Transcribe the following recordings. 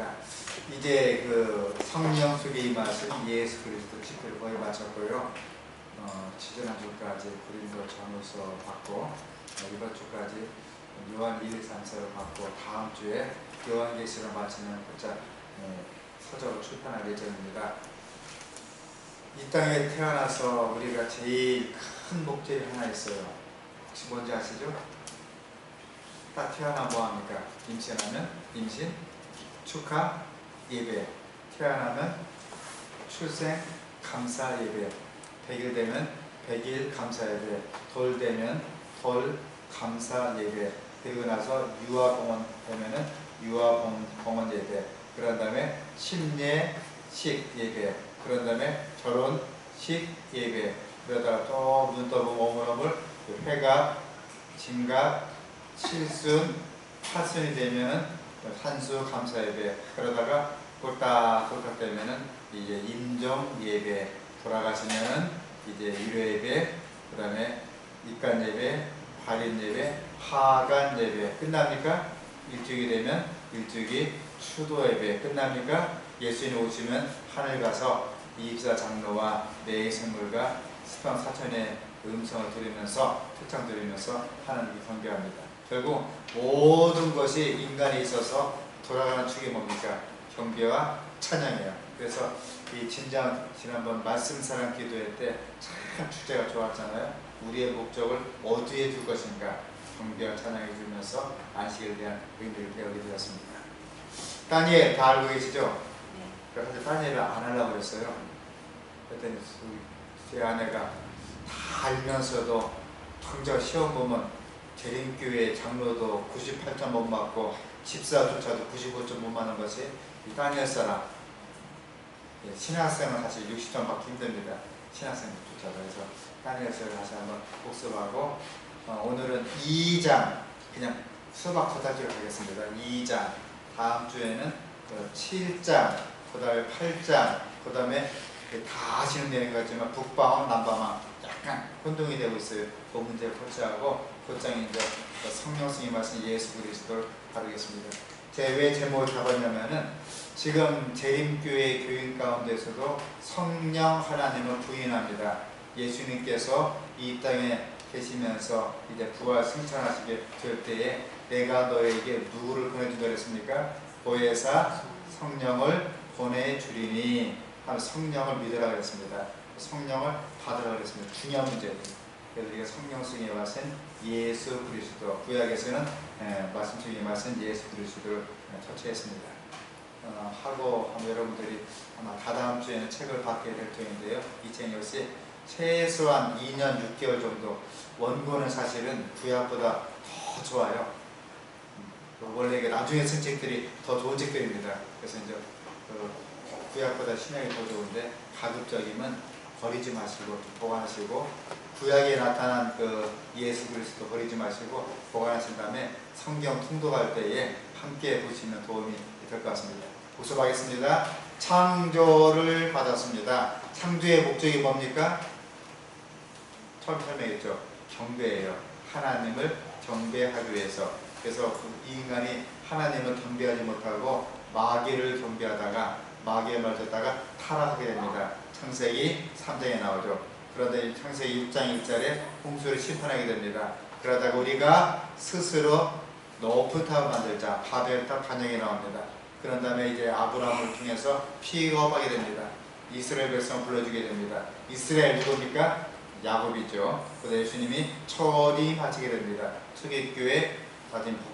자, 이제 그 성령 속에 임하신 예수 그리스도 집회를 거의 마쳤고요. 지난 주까지 고린도 전후서 받고 이번 주까지 요한 1, 2, 3서를 받고 다음 주에 요한계시를 마치는 곧장 서적을 출판할 예정입니다. 이 땅에 태어나서 우리가 제일 큰 목적이 하나 있어요. 혹시 뭔지 아시죠? 딱 태어나 뭐합니까? 임신하면 임신, 축하, 예배. 태어나면 출생, 감사 예배. 100일 되면 100일 감사 예배. 돌 되면 돌 감사 예배. 그리고 나서 유아공원 되면은 유아공원 예배. 그런 다음에 심례식 예배. 그런 다음에 결혼식 예배. 그러다가 또 눈 떠보고 오물오물 회갑, 진갑, 칠순, 팔순이 되면은 한수 감사 예배. 그러다가 꼴딱 되면은 이제 임종 예배. 돌아가시면은 이제 일요 예배. 그 다음에 입간 예배, 발인 예배, 하간 예배. 끝납니까? 일주기 되면 일주기 추도 예배. 끝납니까? 예수님 오시면 하늘 가서 이집사 장로와 매의 생물과 스팡 사천의 음성을 들으면서 특창 들으면서 하나님께 경배합니다. 결국 모든 것이 인간에 있어서 돌아가는 축이 뭡니까? 경배와 찬양이에요. 그래서 이 지난번 말씀 사랑 기도회 때 참 주제가 좋았잖아요. 우리의 목적을 어디에 둘 것인가? 경배와 찬양을 주면서 안식에 대한 의미를 배우게 되었습니다. 다니엘 다 알고 계시죠? 그래서 다니엘을 안 하려고 했어요. 그랬더니 제 아내가 다 알면서도 성적 시험 보면 재림교회 장로도 98점 못 맞고 집사조차도 95점 못 맞는 것이 이 다니엘 사람. 신학생은 사실 60점 받기 힘듭니다. 신학생조차도. 그래서 다니엘서를 다시 한번 복습하고 오늘은 2장 그냥 수박 토닥기로 하겠습니다. 2장 다음 주에는 7장 그 다음에 8장 그 다음에 다 아시는 내용 같지만 북방황 남방황 약간 혼동이 되고 있어요. 그 문제를 터치하고 곧장이 이제 성령승이 말씀 예수 그리스도를 다루겠습니다. 제가 왜 제목을 잡았냐면은 지금 재림교회 교인 가운데서도 성령 하나님을 부인합니다. 예수님께서 이 땅에 계시면서 이제 부활 승천하시게 될 때에 내가 너에게 누구를 보내준다 그랬습니까? 보혜사 성령을 보내주리니 하는 성령을 믿으라 그랬습니다. 성령을 받으라 그랬습니다. 중요한 문제입니다. 그래서 우리가 성령승에 와신 예수 그리스도, 구약에서는 말씀 중에 와신 예수 그리스도를 터치했습니다. 하고 여러분들이 아마 다다음 주에는 책을 받게 될 터인데요. 이 책 역시 최소한 2년 6개월 정도. 원고는 사실은 구약보다 더 좋아요. 원래 이게 나중에 쓴 책들이 더 좋은 책들입니다. 그래서 이제 구약보다 신약이 더 좋은데 가급적이면 버리지 마시고 보관하시고 구약에 나타난 그 예수 그리스도 버리지 마시고 보관하신 다음에 성경 통독할 때에 함께 보시면 도움이 될 것 같습니다. 복습하겠습니다. 창조를 받았습니다. 창조의 목적이 뭡니까? 처음 설명했죠. 경배예요. 하나님을 경배하기 위해서. 그래서 이 인간이 하나님을 경배하지 못하고 마귀를 경배하다가 마귀의 말 듣다가 타락하게 됩니다. 창세기 3장에 나오죠. 그런데 창세기 6장 1절에 홍수를 심판하게 됩니다. 그러다가 우리가 스스로 높은 탑을 만들자. 바벨탑 반영이 나옵니다. 그런 다음에 이제 아브라함을 통해서 픽업하게 됩니다. 이스라엘 백성을 불러주게 됩니다. 이스라엘 누굽니까? 야곱이죠. 그래서 예수님이 초림하시게 됩니다. 초기교회,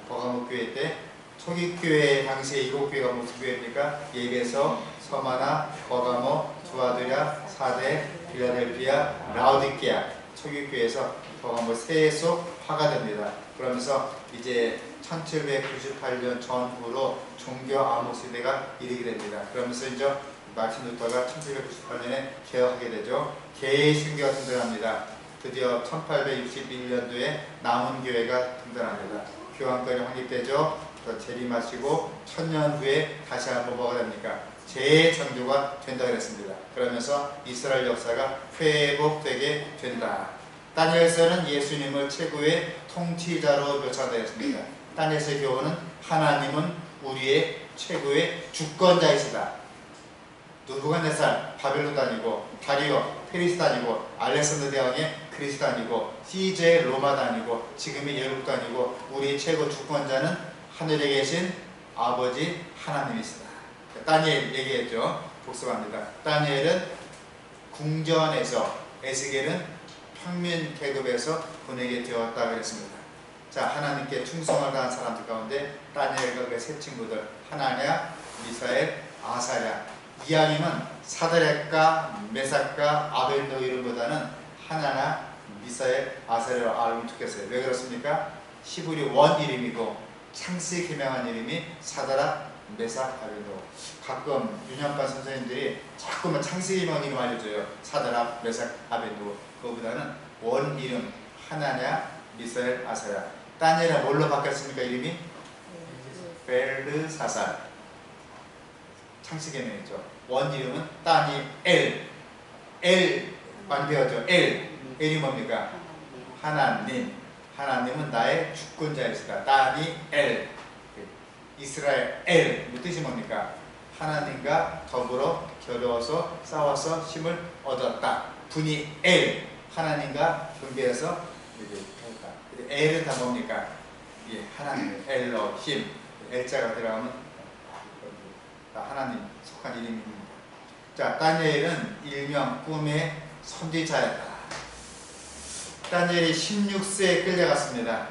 버가모 교회 때 초기교회 당시에 7교회가 무슨 교회입니까? 예배서, 서마나, 버가모, 두아드랴, 사대, 빌라델피아, 라오디게아. 초기교회에서 버가모 세속화가 됩니다. 그러면서 이제 1798년 전후로 종교 암흑 시대가 이르게 됩니다. 그러면서 이제 마틴 루터가 1798년에 개혁하게 되죠. 개신교가 등장합니다. 드디어 1861년도에 남은교회가 등장합니다. 교황권이 확립되죠. 재림하시고 1000년 후에 다시 한번 뭐가 됩니까? 재창조가 된다 그랬습니다. 그러면서 이스라엘 역사가 회복되게 된다. 다니엘서는 예수님을 최고의 통치자로 묘사되었습니다. 다니엘서의 교훈은 하나님은 우리의 최고의 주권자이시다. 느부갓네살 바벨론 다니고, 다리오 페리스 다니고, 알렉산더 대왕의 그리스 다니고, 시제 로마 다니고, 지금의 예루도 다니고, 우리 최고 주권자는 하늘에 계신 아버지 하나님이시다. 다니엘 얘기했죠. 복습합니다. 다니엘은 궁전에서, 에스겔은 평민 계급에서 보내게 되었다 그랬습니다. 자, 하나님께 충성을 다한 사람들 가운데 다니엘과 그 세 친구들, 하나냐, 미사엘, 아사랴. 이야기는 사드락과 메삭과 아벨노 이름보다는 하나냐, 미사엘, 아사랴로 알면 좋겠어요. 왜 그렇습니까? 히브리 원 이름이고 창세기 개명한 이름이 사드락, 메삭, 아벨노. 가끔 윤영관 선생님들이 자꾸만 창세기 개명 이름 알려줘요. 사드락, 메삭, 아벨노. 그거보다는 원 이름 하나냐, 미사엘, 아사랴. 다니엘은 뭘로 바뀌었습니까? 이름이? 벨르사살. 창세기 개명이죠. 원 이름은 다니엘. 엘 많이 배웠죠. 엘이 뭡니까? 하나님. 하나님은 나의 주권자이시다. 다니엘. 이스라엘 엘 뜻이 뭡니까? 하나님과 더불어 겨루어서 싸워서 힘을 얻었다. 분이 엘 하나님과 경배해서 이렇게 했다. 엘은 다 뭡니까? 예, 하나님 엘러힘 엘자가 들어가면 하나님 속한 이름입니다. 자, 다니엘은 일명 꿈의 선지자였다. 다니엘이 16세에 끌려갔습니다.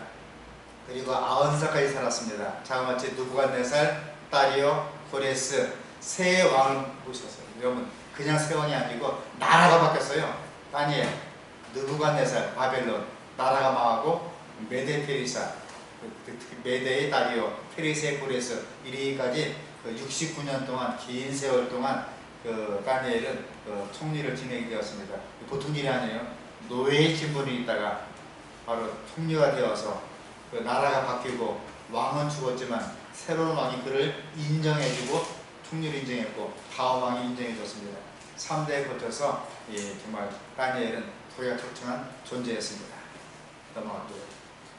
그리고 90살까지 살았습니다. 자그마치 느부갓네살, 다리오, 고레스 세 왕을 모셨어요. 여러분 그냥 세 왕이 아니고 나라가 바뀌었어요. 다니엘, 느부갓네살, 바벨론 나라가 망하고 메데 페리사, 메데의 다리오, 페리스의 고레스 이리까지 69년 동안 긴 세월 동안 다니엘은 총리를 지내게 되었습니다. 보통 일이 아니에요. 노예의 신분이 있다가 바로 총리가 되어서 나라가 바뀌고 왕은 죽었지만 새로운 왕이 그를 인정해주고 총리를 인정했고 다음 왕이 인정해줬습니다. 3대에 거쳐서 정말 다니엘은 도리가 척청한 존재였습니다. 넘어갈게요.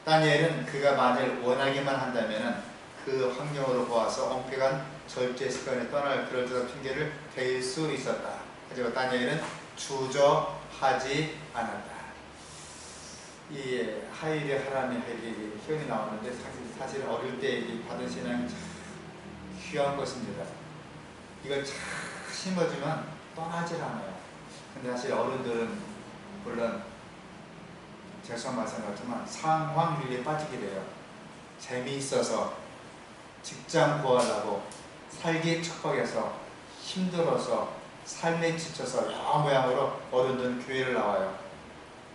다니엘은 그가 만일 원하기만 한다면 그 환경으로 보아서 엉패간 절제 습관에 떠날 그럴듯한 핑계를 댈 수 있었다. 하지만 다니엘은 주저하지 않았다. 이 하이리 하라미 하이리 표현이 나오는데 사실 어릴 때 받은 신앙이 참 귀한 것입니다. 이걸 참 심어주면 떠나질 않아요. 근데 사실 어른들은 물론 죄송 말씀같지만 상황률에 빠지게 돼요. 재미있어서 직장 구하려고 살기 척박해서 힘들어서 삶에 지쳐서 여러 모양으로 어른들은 교회를 나와요.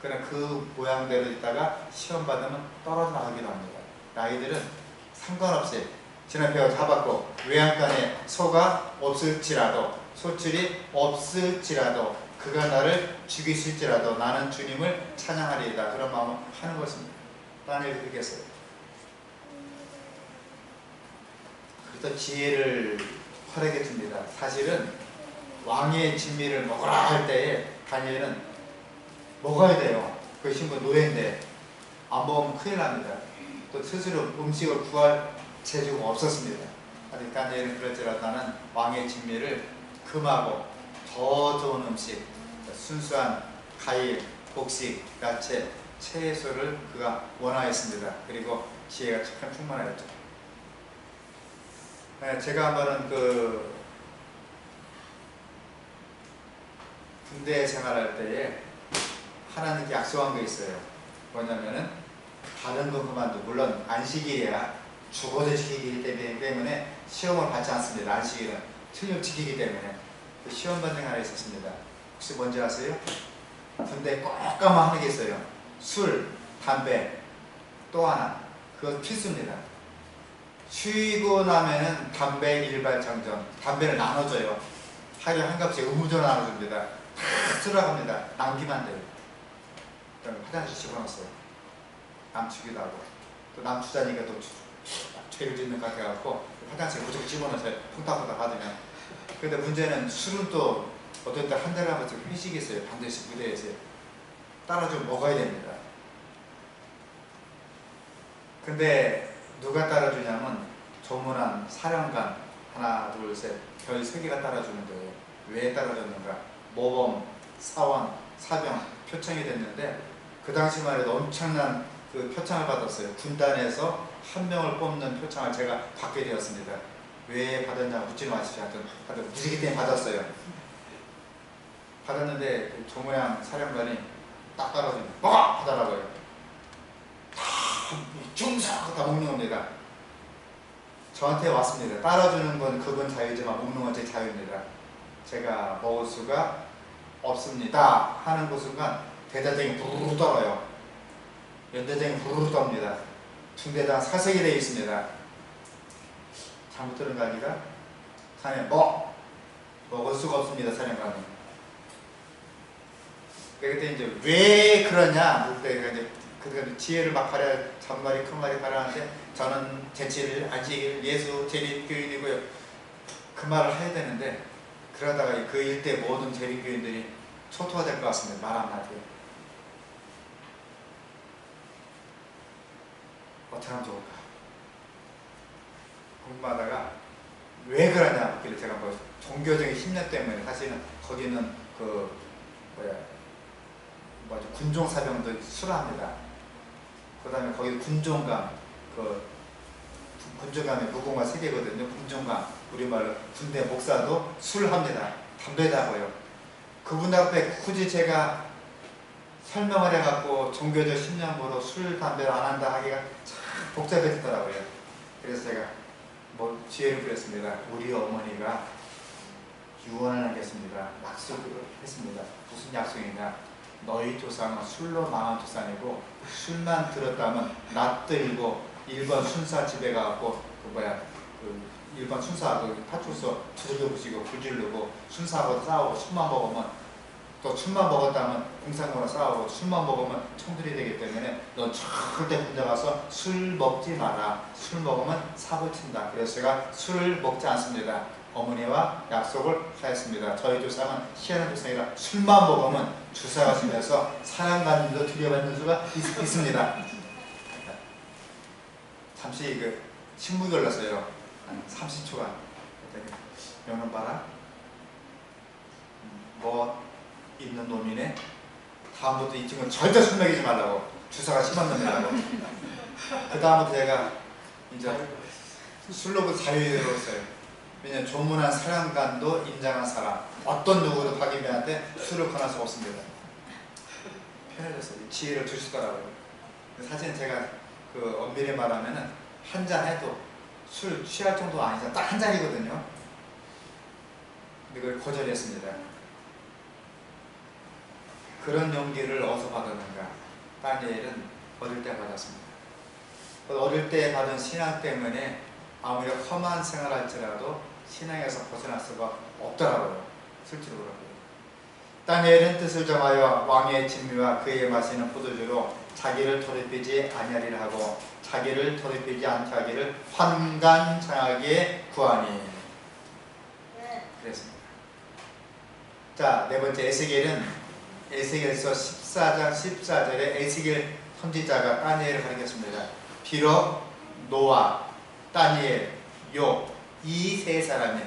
그러나 그 모양대로 있다가 시험 받으면 떨어져 나가기도 합니다. 아이들은 상관없이 지난 배워 잡았고 외양간에 소가 없을지라도 소출이 없을지라도 그가 나를 죽이실지라도 나는 주님을 찬양하리이다. 그런 마음을 하는 것입니다. 다니엘이 그렇게 했어요. 그래서 지혜를 활용해 줍니다. 사실은 왕의 진미를 먹으라 할 때에 다니엘은 먹어야 돼요. 그 신분 노예인데 안 먹으면 큰일 납니다. 또 스스로 음식을 구할 재주가 없었습니다. 아직 다니엘은 그럴지라도 나는 왕의 진미를 금하고 더 좋은 음식, 순수한 과일, 곡식, 야채, 채소를 그가 원하였습니다. 그리고 지혜가 참 충만하였죠. 제가 한번은 군대 생활할 때에 하나님께 약속한 게 있어요. 뭐냐면은 다른 건 그만도 물론 안식일이야 죽어도 지키기 때문에 시험을 받지 않습니다. 안식일은 틀림 지키기 때문에 그 시험 받는 게 하나 있었습니다. 혹시 뭔지 아세요? 군대 꼭 하는 게 있어요. 술, 담배, 또 하나 그건 필수입니다. 쉬고 나면은 담배 일발장전, 담배를 나눠줘요. 하루에 한 값씩 의무적으로 나눠줍니다. 다 들어갑니다. 남기면 안 돼요. 화장실 집어넣었어요. 남추기도 하고 또 남추자니까 또 죄를 짓는 것 같아갖고 화장실 무조건 집어넣어서 쿵탁쿵탁 받으면. 근데 문제는 술은 또 어떤 때 한 달에 한 번씩 회식이 있어요. 반드시 무대에서 따라 좀 먹어야 됩니다. 근데 누가 따라주냐면 조문한 사령관 하나, 둘, 셋. 별 3개가 따라주는 거예요. 왜 따라줬는가? 모범, 사원, 사병, 표창이 됐는데 그 당시만 해도 엄청난 그 표창을 받았어요. 군단에서 한 명을 뽑는 표창을 제가 받게 되었습니다. 왜 받았냐 묻지 마십시오. 하여튼 무지개 때문에 받았어요. 받았는데 그 조모양 사령관이 딱 따라주면 먹어! 하더라고요. 다 중상 다 먹는 겁니다. 저한테 왔습니다. 따라주는 건 그건 자유지만 먹는 건 제 자유입니다. 제가 먹을 수가 없습니다 하는 그 순간 대대장이 부르르 떨어요. 연대장이 부르르 떱니다. 중대장 사색이 되어 있습니다. 잘못 들은 거 아니가? 사냥 먹을 수가 없습니다. 사령관이. 그때 이제 왜 그러냐 물 때 이제 그 지혜를 막 발휘, 잔말이 큰 말이 발휘하는데 저는 재치를 안식일 예수 재림교인이고요. 그 말을 해야 되는데 그러다가 그 일대 모든 재림교인들이 초토화 될 것 같습니다. 말 한마디에. 어떻게 하면 좋을까? 궁금하다가 왜 그러냐 묻길래 제가 뭐 종교적인 신념 때문에 사실은 거기는 그 군종 사병들 수라합니다. 그 다음에 거기 군종감, 군종감의 무공과 세계거든요. 군종감, 우리말로 군대 목사도 술합니다. 담배도 하고요. 그분 앞에 굳이 제가 설명을 해갖고 종교적 신념으로 술, 담배를 안 한다 하기가 참 복잡해지더라고요. 그래서 제가 뭐 지혜를 부렸습니다. 우리 어머니가 유언을 하겠습니다. 약속을 했습니다. 무슨 약속이냐? 너희 조상은 술로 망한 조상이고 술만 들었다면 낯들고 일본 순사 집에 가고 일본 순사하고 파출소 두들겨 부시고 불질르고 순사하고 싸우고 술만 먹으면 또 술만 먹었다면 공산당으로 싸우고 술만 먹으면 총들이 되기 때문에 넌 절대 군대 가서 술 먹지 마라. 술 먹으면 사고 친다. 그래서 제가 술을 먹지 않습니다. 어머니와 약속을 하였습니다. 저희 조상은 희한한 조상이라 술만 먹으면 주사가 심해서 사랑관님도 들여받는 수가 있습니다. 잠시 그 침묵이 걸렸어요. 한 30초간. 명령 봐라. 뭐 있는 놈이네. 다음부터 이 친구는 절대 술 먹이지 말라고. 주사가 심한 놈이라고. 그 다음부터 제가 이제 술로부 자유로웠어요. 왜냐하면 조문한 사령관도 인정한 사람, 어떤 누구도 박인배한테 술을 권할 수 없습니다. 편해졌어요. 지혜를 주시더라고요. 사실 제가 그 엄밀히 말하면은 한 잔 해도 술 취할 정도가 아니잖아. 딱 한 잔이거든요. 근데 그걸 거절했습니다. 그런 용기를 어디서 받았는가? 다니엘은 어릴 때 받았습니다. 어릴 때 받은 신앙 때문에 아무리 험한 생활을 할지라도 신앙에서 벗어날 수가 없더라고요. 실제로 그렇고요. 다니엘은 뜻을 정하여 왕의 진미와 그의 마시는 포도주로 자기를 더럽히지 아니하리라 하고 자기를 더럽히지 않게 하기를 환관장하게 구하니. 그랬습니다. 자, 네 번째 에스겔은 에스겔서 14장 14절에 에스겔 선지자가 다니엘을 가리켰습니다. 비록 노아, 다니엘, 욥 이 세 사람이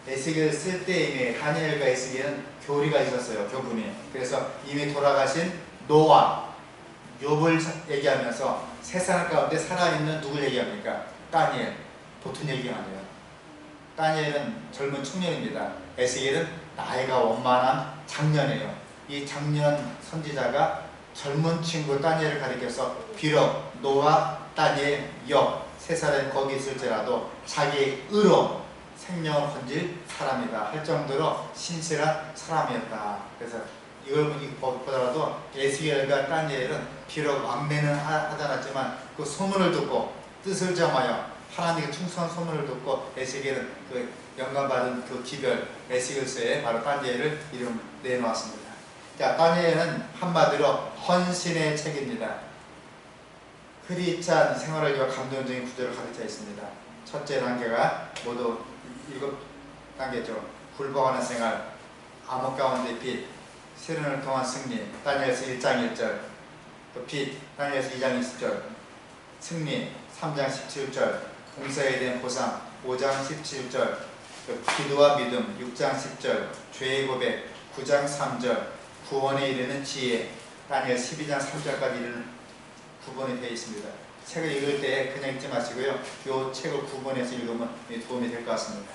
에스겔 쓸 때 이미 다니엘과 에스겔은 교리가 있었어요. 교분이. 그래서 이미 돌아가신 노아, 욥을 얘기하면서 세 사람 가운데 살아있는 누굴 얘기합니까? 다니엘. 보통 얘기 아니에요. 다니엘은 젊은 청년입니다. 에스겔은 나이가 원만한 장년이에요. 이 장년 선지자가 젊은 친구 다니엘을 가리켜서 비록 노아, 다니엘, 욥 세 사람이 거기 있을지라도 자기 의로 생명을 건질 사람이다 할 정도로 신실한 사람이었다. 그래서 이걸 보더라도 에스겔과 다니엘은 비록 왕래는 하지 않았지만 그 소문을 듣고 뜻을 정하여 하나님께 충성한 소문을 듣고 에스겔은 그 영감받은 그 기별 에스겔서에 바로 다니엘을 이름 내놓았습니다. 자, 다니엘은 한마디로 헌신의 책입니다. 크리스찬 생활을 위한 감동적인 구절을 가르쳐 있습니다. 첫째 단계가 모두 7단계죠. 굴복하는 생활, 암흑 가운데 빛, 시련을 통한 승리, 다니엘서 1장 1절, 또 빛, 다니엘서 2장 20절, 승리, 3장 17절, 공사에 대한 보상, 5장 17절, 기도와 믿음 6장 10절, 죄의 고백 9장 3절, 구원에 이르는 지혜 다니엘 12장 3절까지 이르는 구분이 되어 있습니다. 책을 읽을 때 그냥 읽지 마시고요. 이 책을 구분해서 읽으면 도움이 될 것 같습니다.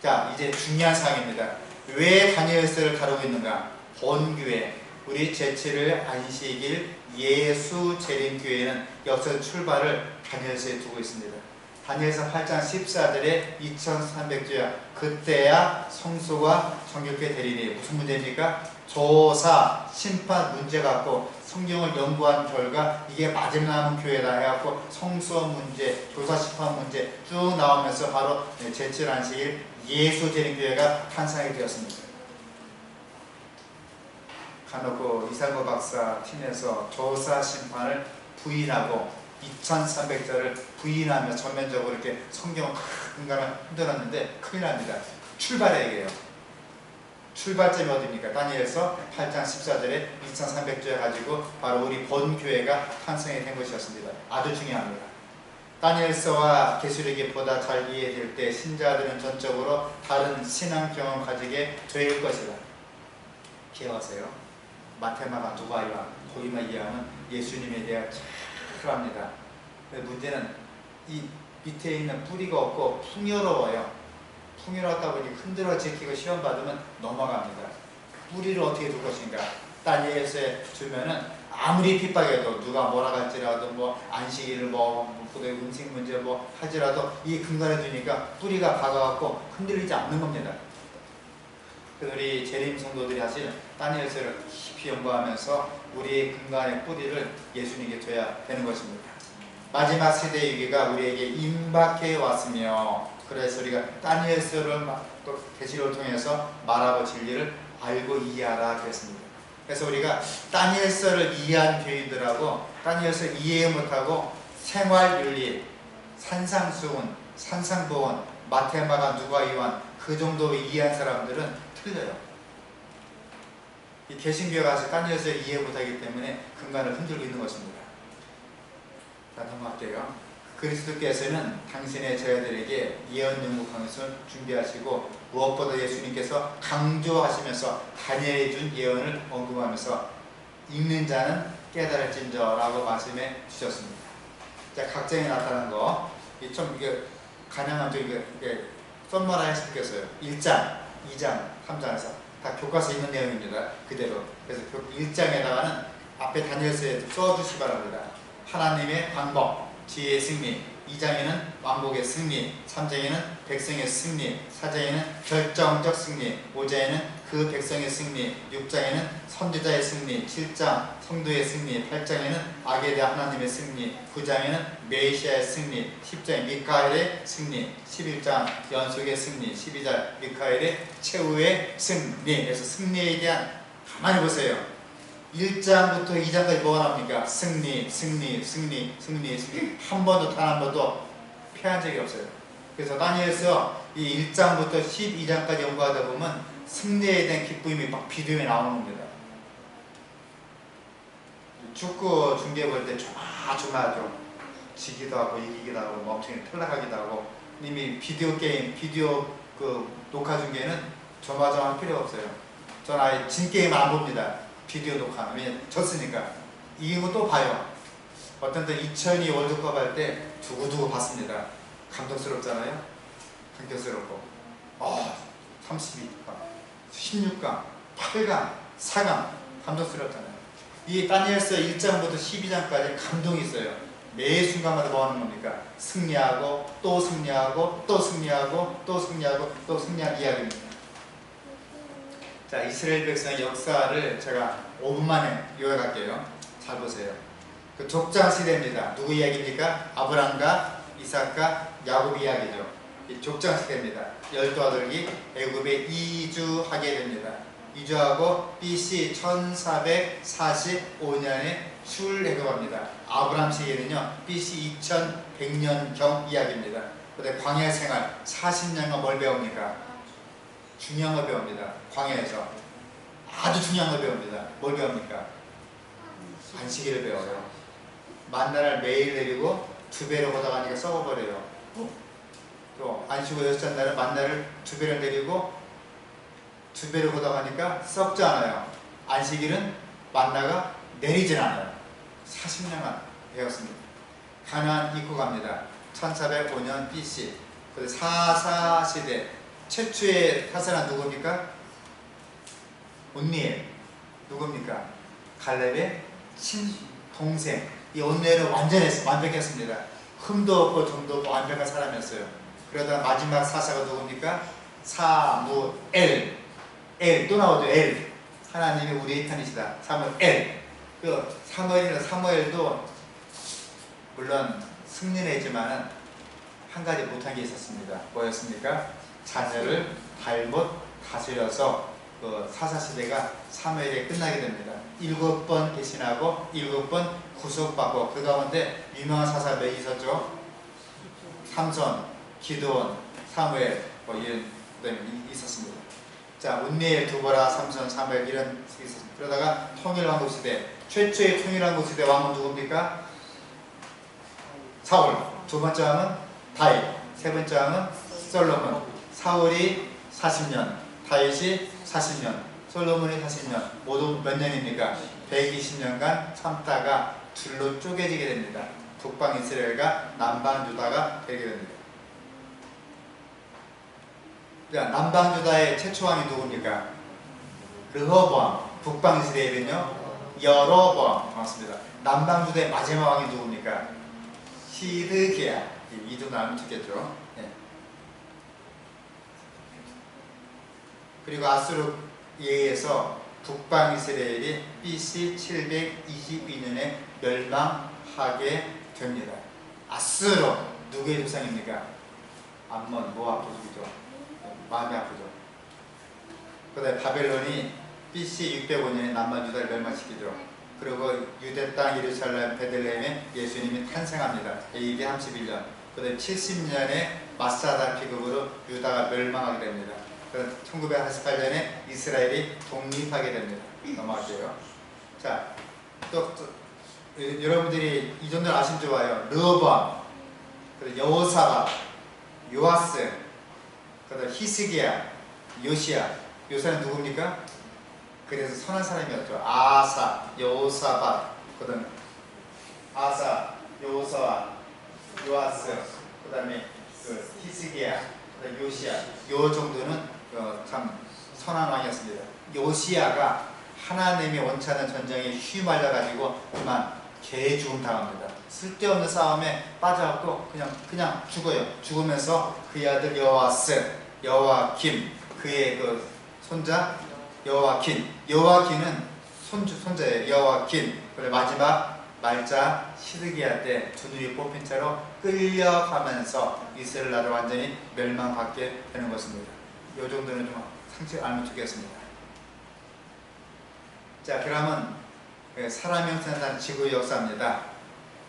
자, 이제 중요한 사항입니다. 왜 다니엘서를 다루고 있는가? 본교회, 우리 제7일 안식일 예수 재림교회는 역사 출발을 다니엘서에 두고 있습니다. 다니엘서 8장 14절에 2300주야 그때야 성소가 정결케 되리니 무슨 문제입니까? 조사, 심판 문제 갖고 성경을 연구한 결과 이게 마지막 남은 교회다 해갖고 성소 문제, 조사 심판 문제 쭉 나오면서 바로 제7 안식일 예수 재림교회가 탄생이 되었습니다. 간혹 이상거 박사 팀에서 조사 심판을 부인하고 2300절을 부인하며 전면적으로 이렇게 성경을 인간을 흔들었는데 큰일 납니다. 출발의 얘기예요. 출발점이 어디입니까? 다니엘서 8장 14절에 2300절 가지고 바로 우리 본교회가 탄생이 된 것이었습니다. 아주 중요합니다. 다니엘서와 계시록이 보다 잘 이해될 때 신자들은 전적으로 다른 신앙 경험을 가지게 될 것이다. 기억하세요. 마테마가 누가이와 거기만 이해하면 예수님에 대해 잘 합니다. 문제는 이 밑에 있는 뿌리가 없고 풍요로워요. 풍요롭다 보니 흔들어 지키고 시험 받으면 넘어갑니다. 뿌리를 어떻게 둘 것인가? 다니엘서에 주면은 아무리 핍박해도 누가 뭐라 할지라도 뭐 안식일을 뭐 음식 문제 뭐 하지라도 이 근간에 두니까 뿌리가 박아갖고 흔들리지 않는 겁니다. 그래서 우리 재림 성도들이 하신 다니엘서를 깊이 연구하면서 우리의 근간의 뿌리를 예수님께 둬야 되는 것입니다. 마지막 세대의 위기가 우리에게 임박해 왔으며 그래서 우리가 다니엘서를 또 계시록을 통해서 말하고 진리를 알고 이해하라 그랬습니다. 그래서 우리가 다니엘서를 이해한 교인들하고 다니엘서 이해 못하고 생활윤리, 산상수훈, 산상보원, 마테마가 누가 요한 그 정도 이해한 사람들은 틀려요. 이 개신교회 가서 다니엘서를 이해 못하기 때문에 근간을 흔들고 있는 것입니다. 자, 넘어갈게요. 그리스도께서는 당신의 제자들에게 예언 연구 강의를 준비하시고 무엇보다 예수님께서 강조하시면서 다니엘이 준 예언을 언급하면서 읽는 자는 깨달을진저라고 말씀해 주셨습니다. 자, 각장에 나타난 거, 좀 이게 가능하면 좀 이게 썸머라이즈 시켰어요. 1장, 2장, 3장에서 다 교과서에 있는 내용입니다. 그대로. 그래서 1장에다가는 앞에 다니엘서에 써주시기 바랍니다. 하나님의 방법, 지혜의 승리, 2장에는 왕복의 승리, 3장에는 백성의 승리, 4장에는 결정적 승리, 5장에는 그 백성의 승리, 6장에는 선지자의 승리, 7장 성도의 승리, 8장에는 악에 대한 하나님의 승리, 9장에는 메시아의 승리, 10장 미카엘의 승리, 11장 연속의 승리, 12장 미카엘의 최후의 승리. 그래서 승리에 대한, 가만히 보세요. 1장부터 2장까지 뭐가 나옵니까? 승리, 승리, 승리, 승리, 승리. 한 번도, 단 한 번도 패한 적이 없어요. 그래서 다니엘서 이 1장부터 12장까지 연구하다 보면 승리에 대한 기쁨이 막 비디오에 나오는 겁니다. 축구 중계 볼 때 조마조마하죠. 지기도 하고 이기기도 하고 멍청이 탈락하기도 하고. 이미 비디오 게임, 비디오 그 녹화 중계는 조마조마할 필요 없어요. 전 아예 진게임 안 봅니다. 비디오 녹화는. 왜냐면 졌으니까. 이긴 거 또 봐요. 어떤 때 2002 월드컵 할 때 두고두고 봤습니다. 감동스럽잖아요. 감격스럽고 32강, 16강, 8강, 4강 감동스럽잖아요. 이 다니엘서 1장부터 12장까지 감동이 있어요. 매 순간마다 뭐 하는 겁니까? 승리하고 또 승리하고 또 승리하고 또 승리하고 또 승리한 이야기입니다. 자, 이스라엘 백성의 역사를 제가 5분 만에 요약할게요. 잘 보세요. 그 족장 시대입니다. 누구 이야기입니까? 아브람과 이삭과 야곱 이야기죠. 이 족장 시대입니다. 12아들이 애굽에 이주하게 됩니다. 이주하고 BC 1445년에 출애굽합니다. 아브람 시기는요 BC 2100년경 이야기입니다. 그런데 광야 생활 40년간 뭘 배웁니까? 중요한 걸 배웁니다. 광야에서 아주 중요한 걸 배웁니다. 뭘 배웁니까? 안식일을 배워요. 만나를 매일 내리고 2배로 걷어가니까 썩어버려요. 또 안식일 여섯째 날은 만나를 2배를 내리고 2배를 걷어가니까 썩지 않아요. 안식일은 만나가 내리진 않아요. 40년간 배웠습니다. 가나안 입고 갑니다. 1405년 BC. 4사 시대 최초의 사사는 누굽니까? 온니엘. 누굽니까? 갈렙의 친동생. 이 온니엘은 완벽했습니다. 흠도 없고 점도 없고 완벽한 사람이었어요. 그러다 마지막 사사가 누굽니까? 사무엘. 또 나오죠. 엘. 하나님이 우리의 편이시다. 사무엘. 그 사무엘도 물론 승리는 했지만은 한 가지 못한 게 있었습니다. 뭐였습니까? 자녀를 잘못 다스려서 그 사사시대가 사무엘에 끝나게 됩니다. 7번 개신하고 7번 구속받고 그 가운데 유명한 사사 몇 있었죠? 삼손, 기드온, 사무엘 뭐 이런 것들이 있었습니다. 자, 온니엘, 두보라, 삼손, 사무엘 이런 있었습니다. 그러다가 통일왕국시대 최초의 통일왕국시대 왕은 누굽니까? 사울. 두 번째 왕은 다윗. 세 번째 왕은 솔로몬. 사울이 40년, 다윗이 40년, 솔로몬이 40년. 모두 몇 년입니까? 120년간 참다가 둘로 쪼개지게 됩니다. 북방 이스라엘과 남방 유다가 되게 됩니다. 자, 남방 유다의 최초 왕이 누굽니까? 르호보암. 북방 이스라엘은요? 여로보암. 맞습니다. 남방 유다의 마지막 왕이 누굽니까? 시드기야. 이 정도 알면 좋겠죠. 네. 그리고 아수르에 의해서 북방 이스라엘이 BC 722년에 멸망하게 됩니다. 아수르 누구의 조상입니까? 암몬, 모압 조직이죠. 마음이 아프죠. 그 다음에 바벨론이 BC 605년에 남방 유다를 멸망시키죠. 그리고 유대 땅 예루살렘 베들레헴에 예수님이 탄생합니다. AD 31년. 그 다음에 70년에 마사다 피급으로 유다가 멸망하게 됩니다. 1948년에 이스라엘이 독립하게 됩니다. 넘어갈게요. 자, 또 여러분들이 이 정도는 아시면 좋아요. 르호보암, 여호사밧, 요아스, 그다음 히스기야, 요시야. 요사는 누굽니까? 그래서 선한 사람이었죠. 아사, 여호사밧, 그다음 아사, 여호사밧, 요아스, 그다음에 히스기야, 그다음 요시야. 요 정도는 참 선한 왕이었습니다. 요시야가 하나님이 원치 않는 전쟁에 휘말려가지고 그만 개 죽음 당합니다. 쓸데없는 싸움에 빠져갖고 그냥 죽어요. 죽으면서 그의 아들 여호아스, 여호아김, 그의 그 손자 여호아긴은 손자예요. 여호아긴. 그리고 마지막 말자 시드기야 때 두 눈이 뽑힌 채로 끌려가면서 이스라엘 나라를 완전히 멸망받게 되는 것입니다. 이 정도는 좀 상식 알면 좋겠습니다. 자, 그러면 사람이 형성한 지구의 역사입니다.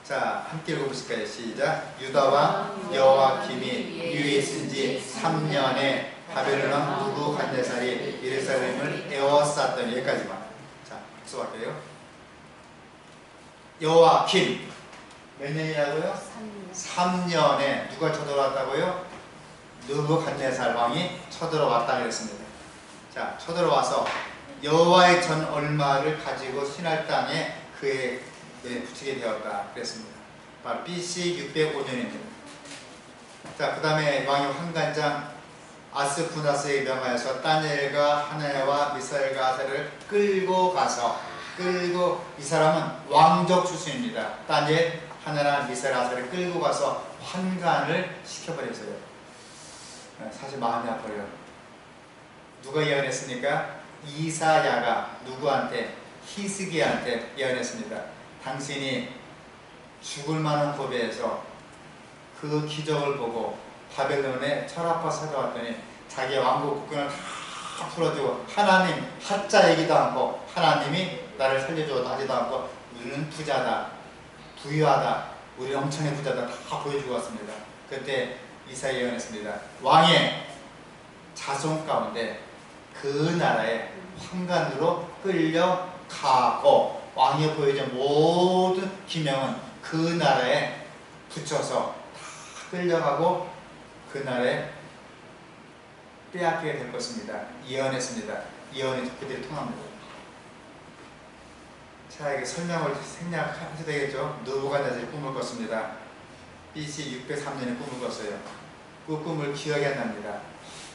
자, 함께 읽어보실까요? 시작. 유다와 여호아김이 유에 있은 지 3년에 바벨론 왕 느부갓네살이 예루살렘을 에워쌌더니 여기까지만. 자, 수고할게요. 여호아김 몇 년이라고요? 3년에 누가 쳐들어왔다고요? 느부갓네살 왕이 쳐들어왔다 그랬습니다. 자, 쳐들어와서 여호와의 전 얼마를 가지고 신할 땅에 그의 붙이게 되었다 그랬습니다. 바로 BC 605년입니다. 자, 그 다음에 왕이 환관장 아스푸나스에 명하여서 다니엘과 하나야와 미사엘과 아사를 끌고 이 사람은 왕족 출신입니다. 다니엘, 하나야, 미사엘, 아사를 끌고 가서 환관을 시켜버렸어요. 사실 마음이 아파요. 누가 예언했습니까? 이사야가 누구한테? 히스기야한테 예언했습니다. 당신이 죽을 만한 고비에서 그 기적을 보고 바벨론에 철학과 찾아왔더니 자기의 왕국 국경을 다 풀어주고 하나님 하자 얘기도 않고 하나님이 나를 살려주고 하지도 않고 우리는 부자다, 부유하다, 우리 엄청난 부자다 다 보여주고 왔습니다. 그때 이사야 예언했습니다. 왕의 자손 가운데 그 나라에 환관으로 끌려가고 왕이 보여준 모든 기명은 그 나라에 붙여서 다 끌려가고 그날에 빼앗기게 될 것입니다. 예언했습니다. 예언이 그들이 통합니다. 자, 이게 설명을 생략하셔도 되겠죠. 느부갓네살이 꿈을 꿨습니다. BC 603년에 꿈을 꿨어요. 그 꿈을 기억이 안 납니다.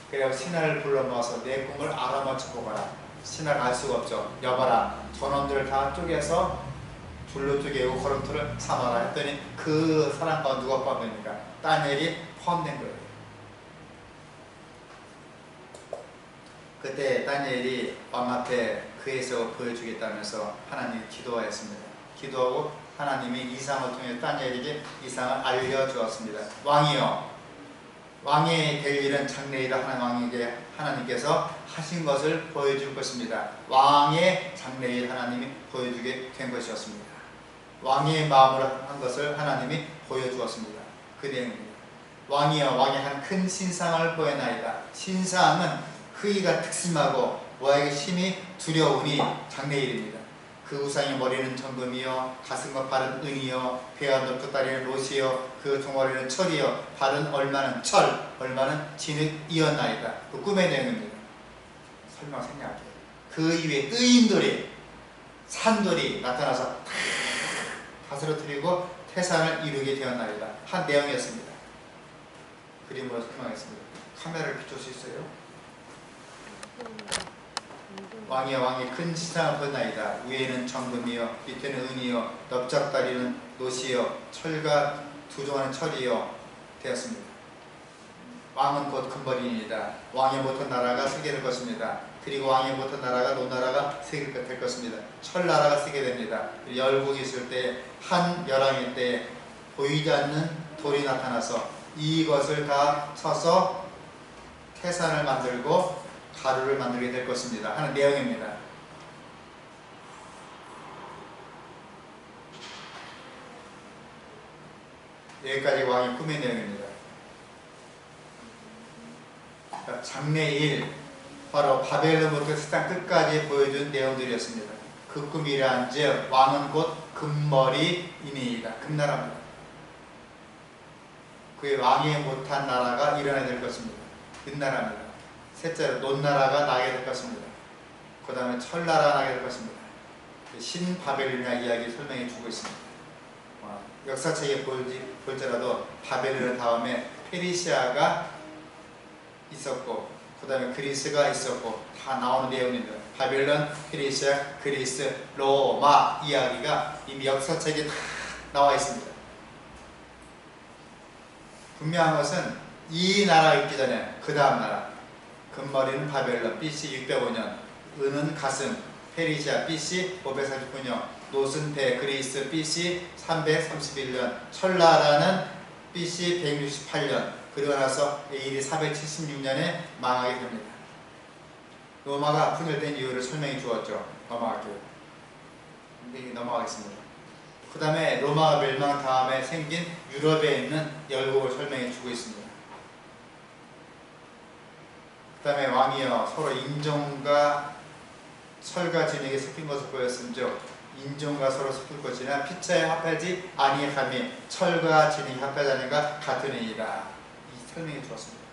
그래서 신하를 불러 모아서 내 꿈을 알아맞혀 보거라. 신하가 알 수가 없죠. 여봐라, 저놈들을 다 쪼개서 둘로 쪼개고 걸음돌을 삼아라 했더니 그 사람 가운데 누가 포함됩니까? 다니엘이 포함된 거예요. 그때 다니엘이 왕 앞에 그에서 보여주겠다면서 하나님께 기도하였습니다. 기도하고 하나님이 이상을 통해 다니엘에게 이상을 알려주었습니다. 왕이여, 왕이 될 일은 장래이다 하는 왕에게 하나님께서 하신 것을 보여줄 것입니다. 왕의 장래일 하나님이 보여주게 된 것이었습니다. 왕의 마음으로 한 것을 하나님이 보여주었습니다. 그 내용입니다. 왕이여, 왕이 한 큰 신상을 보여나이다. 신상은 크기가 특심하고 왕에게 심히 두려우니 장래일입니다. 그 우상의 머리는 정금이요, 가슴과 발은 은이요, 배와 넓고 다리는 롯이요, 그 종아리는 철이요, 발은 얼마는 철, 얼마는 진흙이었나이다. 그 꿈의 내용입니다. 설명 생략할게요. 그 이후에 의인들이, 산들이 나타나서 다스러뜨리고 태산을 이루게 되었나이다. 한 내용이었습니다. 그림으로 설명했습니다. 카메라를 비출 수 있어요? 왕이여, 왕이 큰 신상을 보였나이다. 위에는 정금이요, 밑에는 은이요, 넓적다리는 롯이요, 철과 두 종아리는 철이요 되었습니다. 왕은 곧 금벌이니이다. 왕의 모든 나라가 쓰게 될 것입니다. 그리고 왕의 모든 나라가 노나라가 쓰게 될 것입니다. 철나라가 쓰게 됩니다. 열국이 있을 때, 한 열왕일 때 보이지 않는 돌이 나타나서 이것을 다 쳐서 태산을 만들고 가루를 만들게 될 것입니다 하는 내용입니다. 여기까지 왕의 꿈의 내용입니다. 장래일, 바로 바벨론부터 세상 끝까지 보여준 내용들이었습니다. 그 꿈이란즉 왕은 곧 금머리이니이다. 금나라입니다. 그의 왕이 못한 나라가 일어나야 될 것입니다. 금나라입니다. 셋째로 논나라가 나게 될 것입니다. 그 다음에 철나라가 나게 될 것입니다. 신바벨론이라는 이야기 설명해 주고 있습니다. 역사책에 볼지라도 바벨론 다음에 페르시아가 있었고 그 다음에 그리스가 있었고 다 나오는 내용입니다. 바벨론, 페르시아, 그리스, 로마 이야기가 이미 역사책에 다 나와 있습니다. 분명한 것은 이 나라가 있기 전에 그 다음 나라, 금머리는 바벨론 BC 605년, 은은 가슴 페르시아 BC 549년, 롯은 배 그리스 BC 331년, 철나라는 BC 168년, 그리고 나서 AD 476년에 망하게 됩니다. 로마가 분열된 이유를 설명해 주었죠. 넘어갈게요. 넘어가겠습니다. 그 다음에 로마가 멸망 다음에 생긴 유럽에 있는 열국을 설명해 주고 있습니다. 그 다음에 왕이여, 서로 인종과 철과 진흙이 섞인 것을 보였음즉 인종과 서로 섞일 것이나 피차에 합하지 아니함이 철과 진흙이 합하지 않은가 같은 의이다. 이 설명해 주었습니다.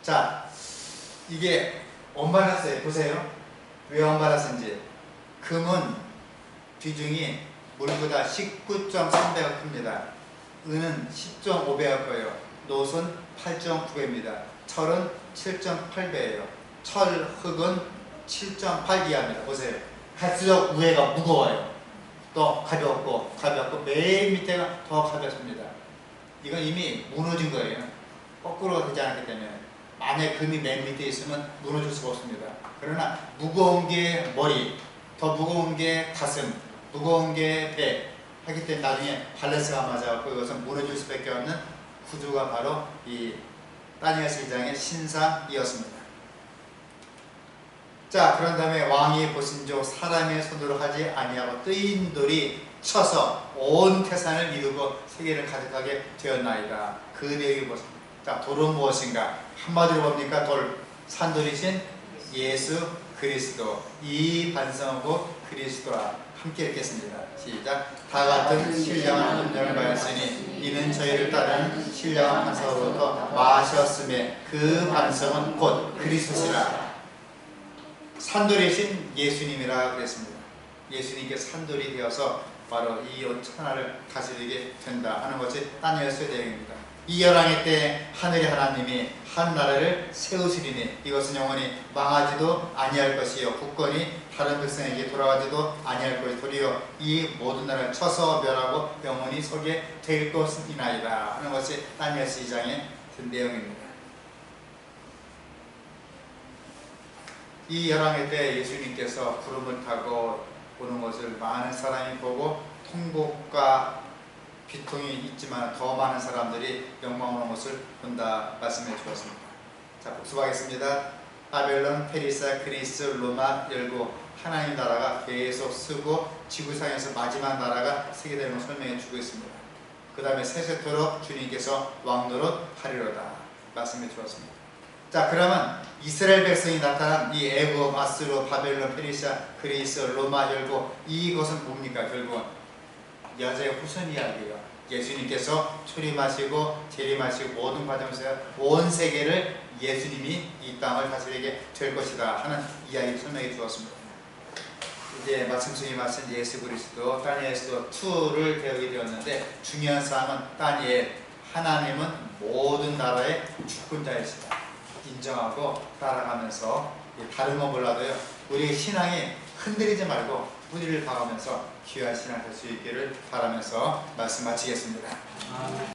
자, 이게 언밸런스예요. 보세요. 왜 언밸런스인지. 금은 비중이 물보다 19.3배가 큽니다. 은은 10.5배가 커요. 롯은 8.9배입니다. 철은 7.8배예요. 철, 흙은 7.8 이하입니다. 보세요. 갈수록 위에가 무거워요. 또 가볍고 맨 밑에가 더 가볍습니다. 이건 이미 무너진 거예요. 거꾸로 되지 않기 때문에. 만약 금이 맨 밑에 있으면 무너질 수가 없습니다. 그러나 무거운 게 머리, 더 무거운 게 가슴, 무거운 게 배 하기 때문에 나중에 밸런스가 맞아갖고 이것은 무너질 수밖에 없는 구조가 바로 이 다니엘 7장의 신상이었습니다. 자, 그런 다음에 왕이 보신즉 사람의 손으로 하지 아니하고 뜨인돌이 쳐서 온 태산을 이루고 세계를 가득하게 되었나이다. 그 내용이 보십니다. 자, 돌은 무엇인가? 한마디로 뭡니까? 돌, 산돌이신 예수 그리스도. 이 반성은 곧 그리스도와 함께 읽겠습니다. 시작. 다 같은 신령한 운명을 받았으니 이는 저희를 따르는 신령한 반성으로부터 마셨음에 그 반성은 곧 그리스도시라. 산돌이신 예수님이라 그랬습니다. 예수님께 산돌이 되어서 바로 이 천하를 다스리게 된다 하는 것이 다니엘서의 내용입니다. 이 열왕의 때 하늘의 하나님이 한 나라를 세우시리니 이것은 영원히 망하지도 아니할 것이요 국권이 다른 백성에게 돌아가지도 아니할 것이 도리어 이 모든 나라를 쳐서 멸하고 영원히 서게 될 것이나이다 하는 것이 다니엘서 2장의 내용입니다. 이 열왕의 때 예수님께서 구름을 타고 오는 것을 많은 사람이 보고 통곡과 비통이 있지만 더 많은 사람들이 영광 오는 것을 본다 말씀해 주었습니다. 자, 복습하겠습니다. 바벨론, 페르시아, 그리스, 로마 열고 하나님 나라가 계속 쓰고 지구상에서 마지막 나라가 세계되는 걸 설명해 주고 있습니다. 그 다음에 세세토록 주님께서 왕노릇 하리로다 말씀해 주었습니다. 자, 그러면 이스라엘 백성이 나타난 이 애굽, 아수르, 바벨론, 페르시아, 그리스, 로마 열고 이것은 뭡니까? 결국은 여자의 후손 이야기예요. 예수님께서 출임하시고 재림하시고 모든 과정에서 온 세계를 예수님이 이 땅을 다스리게 될 것이다 하는 이야기를 설명해 주었습니다. 이제 말씀 중에 말씀 예수 그리스도 다니엘서 2를 배우게 되었는데 중요한 사항은 다니엘 하나님은 모든 나라의 주권자이시다 인정하고 따라가면서 다름은 몰라도요 우리의 신앙이 흔들리지 말고 뿌리를 박으면서 귀한 신앙 될 수 있기를 바라면서 말씀 마치겠습니다.